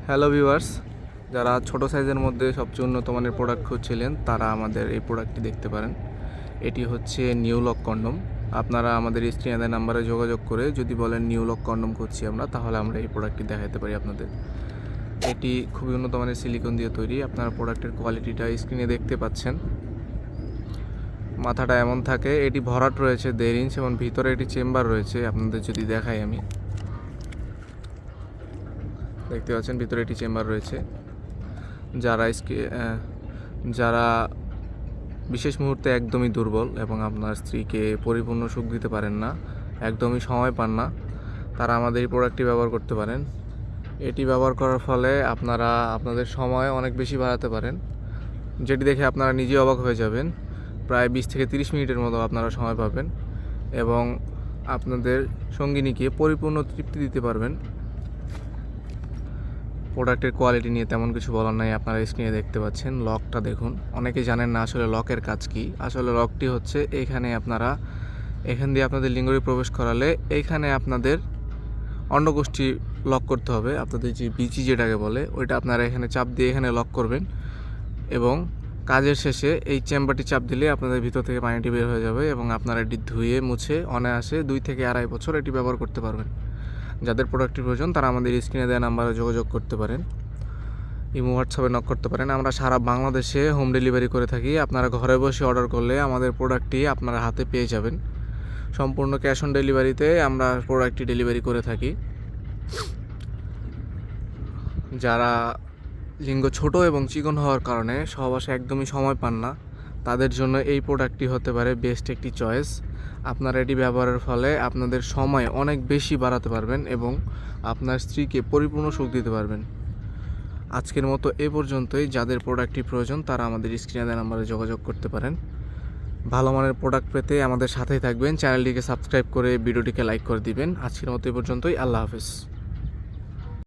Hello viewers, যারা ছোট সাইজের মধ্যে সবচেয়ে উন্নত মানের প্রোডাক্ট খুঁজছিলেন তারা আমাদের এই প্রোডাক্টটি দেখতে পারেন। এটি হচ্ছে নিউ লক কন্ডম। আপনারা আমাদের স্ক্রিনে দেওয়া নাম্বারে যোগাযোগ করে যদি বলেন নিউ লক কন্ডম খুঁজছি আমরা, তাহলে আমরা এই প্রোডাক্টটি দেখাতে পারি আপনাদের। এটি খুবই উন্নত মানের সিলিকন দিয়ে তৈরি। আপনারা প্রোডাক্টের কোয়ালিটিটা স্ক্রিনে দেখতে পাচ্ছেন। মাথাটা এমন থাকে, এটি ভরাট রয়েছে 1.5 ইঞ্চ এবং ভিতরে এটি চেম্বার রয়েছে। আপনাদের যদি দেখাই, আমি দেখতে পাচ্ছেন ভিতরে এটি চেম্বার রয়েছে। যারা বিশেষ মুহূর্তে একদমই দুর্বল এবং আপনার স্ত্রীকে পরিপূর্ণ সুখ দিতে পারেন না, একদমই সময় পান না, তারা আমাদের এই প্রোডাক্টটি ব্যবহার করতে পারেন। এটি ব্যবহার করার ফলে আপনারা আপনাদের সময় অনেক বেশি বাড়াতে পারেন, যেটি দেখে আপনারা নিজেই অবাক হয়ে যাবেন। প্রায় 20 থেকে 30 মিনিটের মতো আপনারা সময় পাবেন এবং আপনাদের সঙ্গিনীকে পরিপূর্ণ তৃপ্তি দিতে পারবেন। প্রোডাক্টের কোয়ালিটি নিয়ে তেমন কিছু বলার নাই, আপনারা স্ক্রিনে দেখতে পাচ্ছেন। লকটা দেখুন, অনেকে জানেন না আসলে লকের কাজ কি। আসলে লকটি হচ্ছে এখান দিয়ে আপনাদের লিঙ্গরি প্রবেশ করালে এইখানে আপনাদের অন্ডকোষ্ঠী লক করতে হবে। আপনাদের যে বিচি যেটাকে বলে, ওইটা আপনারা এখানে চাপ দিয়ে এখানে লক করবেন এবং কাজের শেষে এই চেম্বারটি চাপ দিলে আপনাদের ভিতর থেকে পানিটি বের হয়ে যাবে এবং আপনারা এটি ধুয়ে মুছে অনায়াসে 2 থেকে 2.5 বছর এটি ব্যবহার করতে পারবেন। যাদের প্রোডাক্টটি প্রয়োজন তারা আমাদের স্ক্রিনে দেওয়া নাম্বারে যোগাযোগ করতে পারেন, ইমো হোয়াটসঅ্যাপে নক করতে পারেন। আমরা সারা বাংলাদেশে হোম ডেলিভারি করে থাকি। আপনারা ঘরে বসে অর্ডার করলে আমাদের প্রোডাক্টটি আপনার হাতে পেয়ে যাবেন। সম্পূর্ণ ক্যাশ অন ডেলিভারিতে আমরা প্রোডাক্টটি ডেলিভারি করে থাকি। যারা লিঙ্গ ছোট এবং চিকন হওয়ার কারণে সহবাসে একদমই সময় পান না, তাদের জন্য এই প্রোডাক্টটি হতে পারে বেস্ট একটি চয়েস। আপনারা এটি ব্যবহারের ফলে আপনাদের সময় অনেক বেশি বাড়াতে পারবেন এবং আপনার স্ত্রীকে পরিপূর্ণ সুখ দিতে পারবেন। আজকের মতো এ পর্যন্তই। যাদের প্রোডাক্টটি প্রয়োজন তারা আমাদের স্ক্রিনে দেওয়া নাম্বারে যোগাযোগ করতে পারেন। ভালো মানের প্রোডাক্ট পেতে আমাদের সাথেই থাকবেন। চ্যানেলটিকে সাবস্ক্রাইব করে ভিডিওটিকে লাইক করে দিবেন। আজকের মতো এ পর্যন্তই। আল্লাহ হাফেজ।